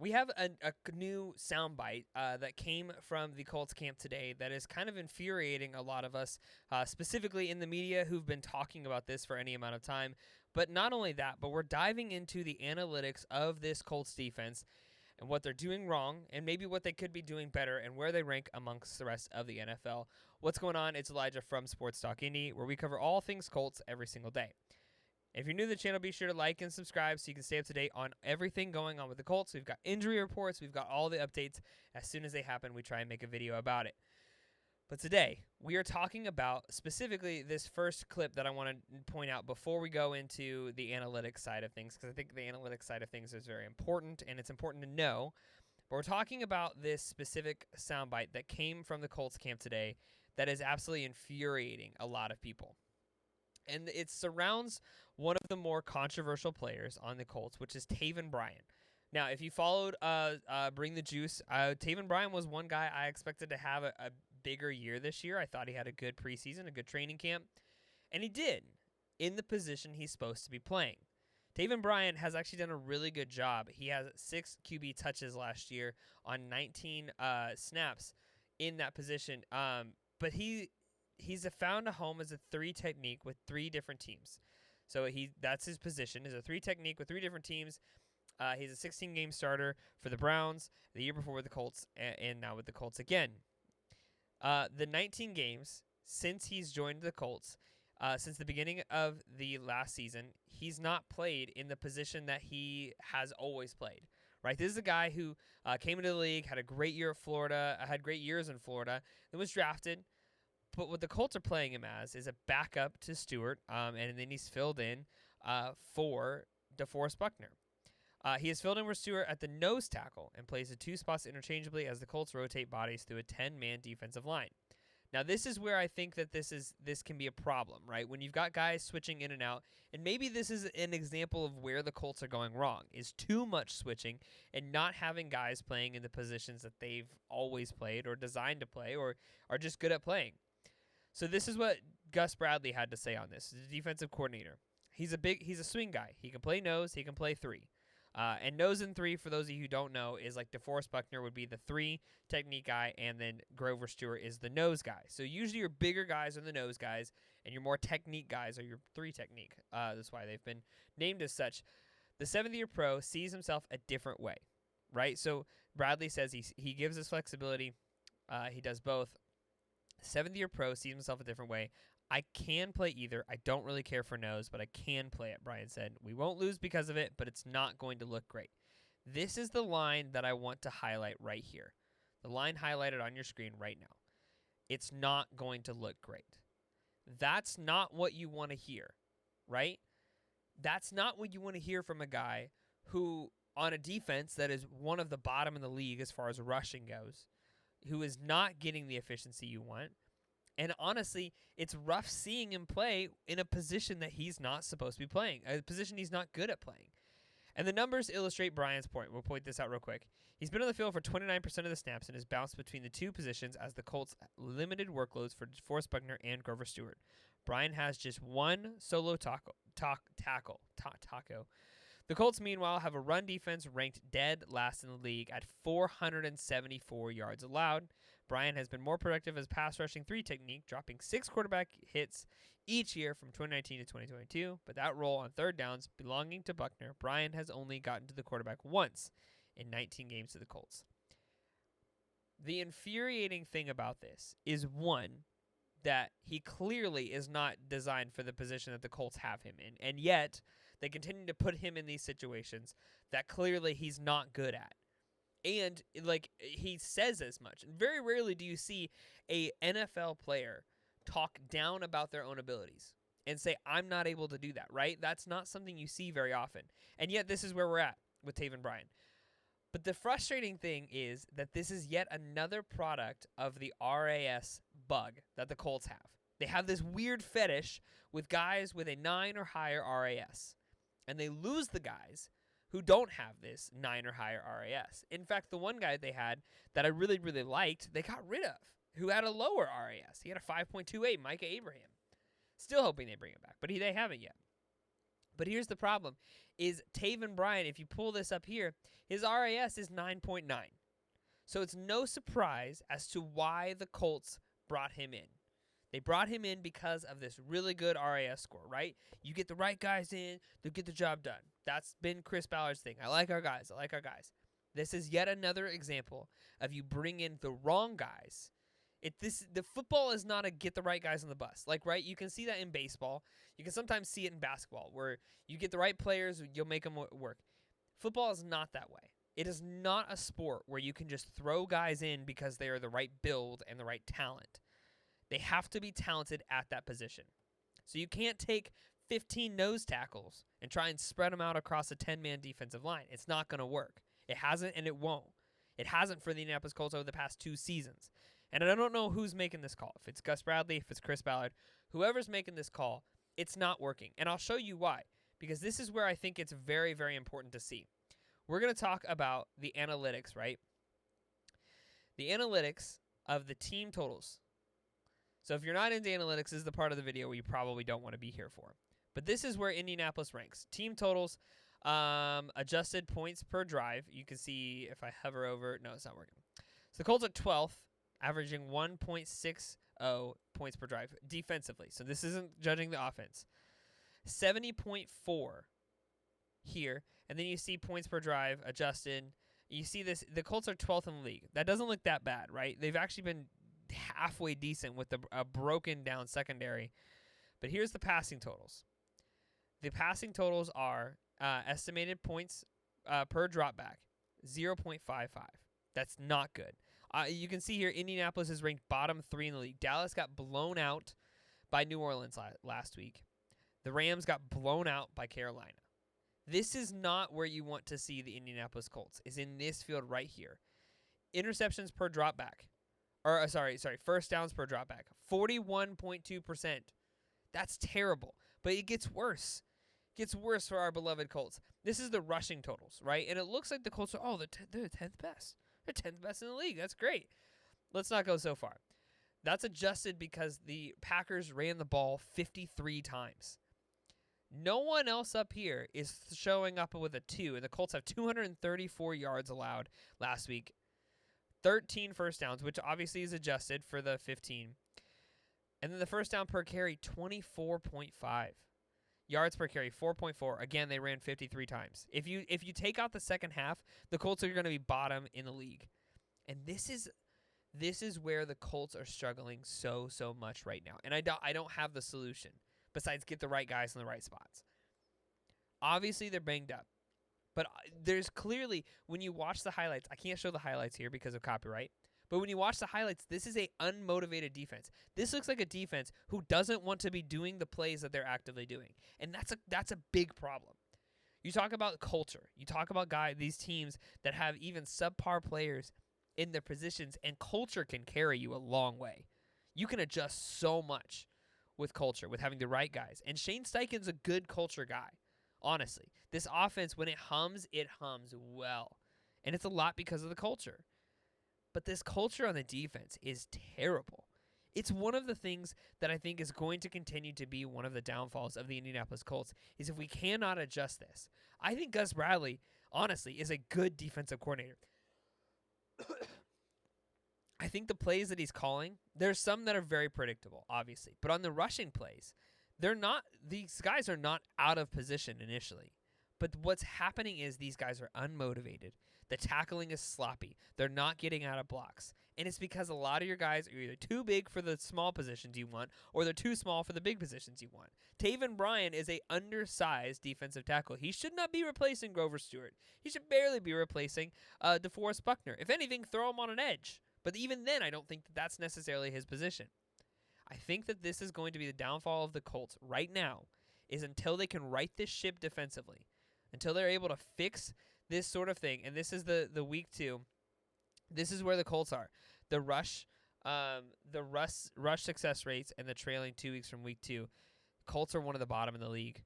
We have a new soundbite that came from the Colts camp today that is kind of infuriating a lot of us, specifically in the media who've been talking about this for any amount of time. But not only that, but we're diving into the analytics of this Colts defense and what they're doing wrong and maybe what they could be doing better and where they rank amongst the rest of the NFL. What's going on? It's Elijah from Sports Talk Indy, where we cover all things Colts every single day. If you're new to the channel, be sure to like and subscribe so you can stay up to date on everything going on with the Colts. We've got injury reports. We've got all the updates. As soon as they happen, we try and make a video about it. But today, we are talking about specifically this first clip that I want to point out before we go into the analytics side of things, because I think the analytics side of things is very important, and it's important to know. But we're talking about this specific soundbite that came from the Colts camp today that is absolutely infuriating a lot of people. And it surrounds one of the more controversial players on the Colts, which is Tav Bryan. Now, if you followed Bring the Juice, Tav Bryan was one guy I expected to have a bigger year this year. I thought he had a good preseason, a good training camp, and he did in the position he's supposed to be playing. Tav Bryan has actually done a really good job. He has 6 QB touches last year on 19 snaps in that position, but he's found a home as a 3 technique with 3 different teams. So that's his position, is a 3 technique with 3 different teams. He's a 16-game starter for the Browns the year before with the Colts, and now with the Colts again. The 19 games since he's joined the Colts, since the beginning of the last season, he's not played in the position that he has always played. Right, this is a guy who came into the league, had a great year at Florida, had great years in Florida, then was drafted. But what the Colts are playing him as is a backup to Stewart, and then he's filled in for DeForest Buckner. He is filled in for Stewart at the nose tackle and plays the 2 spots interchangeably as the Colts rotate bodies through a 10-man defensive line. Now, this is where I think that this can be a problem, right? When you've got guys switching in and out, and maybe this is an example of where the Colts are going wrong, is too much switching and not having guys playing in the positions that they've always played or designed to play or are just good at playing. So this is what Gus Bradley had to say on this, the defensive coordinator. He's a swing guy. He can play nose. He can play 3. And nose and 3, for those of you who don't know, is like DeForest Buckner would be the 3 technique guy, and then Grover Stewart is the nose guy. So usually your bigger guys are the nose guys, and your more technique guys are your 3 technique. That's why they've been named as such. The 7th-year pro sees himself a different way, right? So Bradley says he gives us flexibility. He does both. 7th-year pro sees himself a different way. I can play either. I don't really care for nose, but I can play it, Bryan said. We won't lose because of it, but it's not going to look great. This is the line that I want to highlight right here. The line highlighted on your screen right now. It's not going to look great. That's not what you want to hear, right? That's not what you want to hear from a guy who, on a defense that is one of the bottom in the league as far as rushing goes, who is not getting the efficiency you want. And honestly, it's rough seeing him play in a position that he's not supposed to be playing, a position he's not good at playing. And the numbers illustrate Bryan's point. We'll point this out real quick. He's been on the field for 29% of the snaps and has bounced between the 2 positions as the Colts limited workloads for DeForest Buckner and Grover Stewart. Bryan has just 1 solo tackle. The Colts, meanwhile, have a run defense ranked dead last in the league at 474 yards allowed. Bryan has been more productive as pass rushing 3 technique, dropping 6 quarterback hits each year from 2019 to 2022. But that role on 3rd downs belonging to Buckner, Bryan has only gotten to the quarterback once in 19 games to the Colts. The infuriating thing about this is, one, that he clearly is not designed for the position that the Colts have him in. And yet, they continue to put him in these situations that clearly he's not good at. And, he says as much. And very rarely do you see a NFL player talk down about their own abilities and say, I'm not able to do that, right? That's not something you see very often. And yet, this is where we're at with Tav Bryan. But the frustrating thing is that this is yet another product of the RAS bug that the Colts have. They have this weird fetish with guys with a 9 or higher RAS. And they lose the guys who don't have this 9 or higher RAS. In fact, the one guy they had that I really, really liked, they got rid of, who had a lower RAS. He had a 5.28, Micah Abraham. Still hoping they bring him back, but they haven't yet. But here's the problem, is Tav Bryan, if you pull this up here, his RAS is 9.9. So it's no surprise as to why the Colts brought him in. They brought him in because of this really good RAS score, right? You get the right guys in, they'll get the job done. That's been Chris Ballard's thing. I like our guys. This is yet another example of you bring in the wrong guys. The football is not a get the right guys on the bus. Like, right, you can see that in baseball. You can sometimes see it in basketball where you get the right players, you'll make them work. Football is not that way. It is not a sport where you can just throw guys in because they are the right build and the right talent. They have to be talented at that position. So you can't take 15 nose tackles and try and spread them out across a 10-man defensive line. It's not going to work. It hasn't, and it won't. It hasn't for the Indianapolis Colts over the past 2 seasons. And I don't know who's making this call. If it's Gus Bradley, if it's Chris Ballard, whoever's making this call, it's not working. And I'll show you why. Because this is where I think it's very, very important to see. We're going to talk about the analytics, right? The analytics of the team totals. So if you're not into analytics, this is the part of the video where you probably don't want to be here for. But this is where Indianapolis ranks. Team totals, adjusted points per drive. You can see if I hover over. No, it's not working. So the Colts are 12th, averaging 1.60 points per drive defensively. So this isn't judging the offense. 70.4 here. And then you see points per drive adjusted. You see this. The Colts are 12th in the league. That doesn't look that bad, right? They've actually been halfway decent with a broken down secondary. But here's the passing totals. The passing totals are estimated points per dropback, 0.55. That's not good. You can see here Indianapolis is ranked bottom 3 in the league. Dallas got blown out by New Orleans last week. The Rams got blown out by Carolina. This is not where you want to see the Indianapolis Colts, is in this field right here. Interceptions per dropback. First downs per dropback, 41.2%. That's terrible, but it gets worse. It gets worse for our beloved Colts. This is the rushing totals, right? And it looks like the Colts are, they're 10th best. They're 10th best in the league. That's great. Let's not go so far. That's adjusted because the Packers ran the ball 53 times. No one else up here is showing up with a 2, and the Colts have 234 yards allowed last week. 13 first downs, which obviously is adjusted for the 15. And then the first down per carry, 24.5. Yards per carry, 4.4. Again, they ran 53 times. If you take out the second half, the Colts are going to be bottom in the league. And this is where the Colts are struggling so much right now. And I don't have the solution besides get the right guys in the right spots. Obviously, they're banged up. But there's clearly, when you watch the highlights, I can't show the highlights here because of copyright, but when you watch the highlights, this is a unmotivated defense. This looks like a defense who doesn't want to be doing the plays that they're actively doing, and that's a big problem. You talk about culture. You talk about these teams that have even subpar players in their positions, and culture can carry you a long way. You can adjust so much with culture, with having the right guys, and Shane Steichen's a good culture guy. Honestly, this offense, when it hums well. And it's a lot because of the culture. But this culture on the defense is terrible. It's one of the things that I think is going to continue to be one of the downfalls of the Indianapolis Colts, is if we cannot adjust this. I think Gus Bradley, honestly, is a good defensive coordinator. I think the plays that he's calling, there's some that are very predictable, obviously. But on the rushing plays, these guys are not out of position initially. But what's happening is these guys are unmotivated. The tackling is sloppy. They're not getting out of blocks. And it's because a lot of your guys are either too big for the small positions you want, or they're too small for the big positions you want. Tav Bryan is a undersized defensive tackle. He should not be replacing Grover Stewart. He should barely be replacing DeForest Buckner. If anything, throw him on an edge. But even then, I don't think that that's necessarily his position. I think that this is going to be the downfall of the Colts right now, is until they can right this ship defensively, until they're able to fix this sort of thing. And this is the week 2. This is where the Colts are. The rush success rates and the trailing 2 weeks from week 2. Colts are one of the bottom in the league.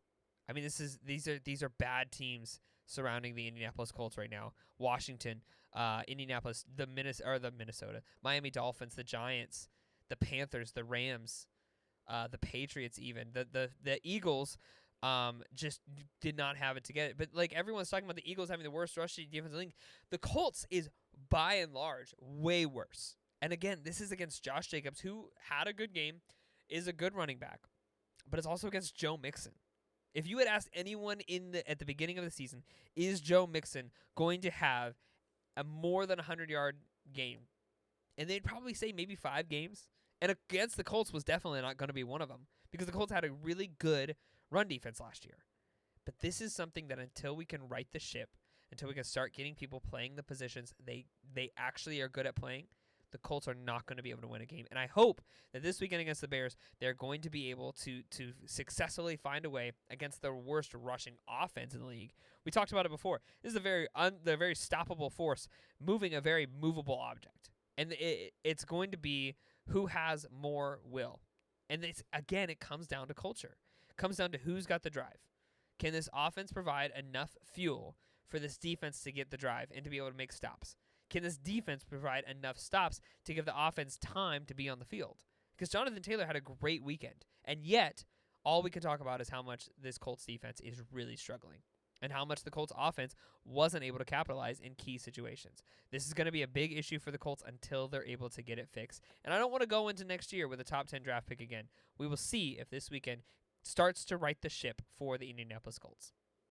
I mean, these are bad teams surrounding the Indianapolis Colts right now. Washington, Indianapolis, the Minnesota, Miami Dolphins, the Giants, the Panthers, the Rams, the Patriots, even the Eagles, just did not have it together. But like everyone's talking about the Eagles having the worst rushing defense in the league, the Colts is by and large way worse. And again, this is against Josh Jacobs, who had a good game, is a good running back, but it's also against Joe Mixon. If you had asked anyone at the beginning of the season, is Joe Mixon going to have a more than 100-yard game? And they'd probably say maybe 5 games. And against the Colts was definitely not going to be one of them because the Colts had a really good run defense last year. But this is something that until we can right the ship, until we can start getting people playing the positions they actually are good at playing, the Colts are not going to be able to win a game. And I hope that this weekend against the Bears, they're going to be able to successfully find a way against the worst rushing offense in the league. We talked about it before. This is a very stoppable force moving a very movable object. And it's going to be who has more will. And again, it comes down to culture. It comes down to who's got the drive. Can this offense provide enough fuel for this defense to get the drive and to be able to make stops? Can this defense provide enough stops to give the offense time to be on the field? Because Jonathan Taylor had a great weekend, and yet all we can talk about is how much this Colts defense is really struggling and how much the Colts offense wasn't able to capitalize in key situations. This is going to be a big issue for the Colts until they're able to get it fixed. And I don't want to go into next year with a top 10 draft pick again. We will see if this weekend starts to right the ship for the Indianapolis Colts.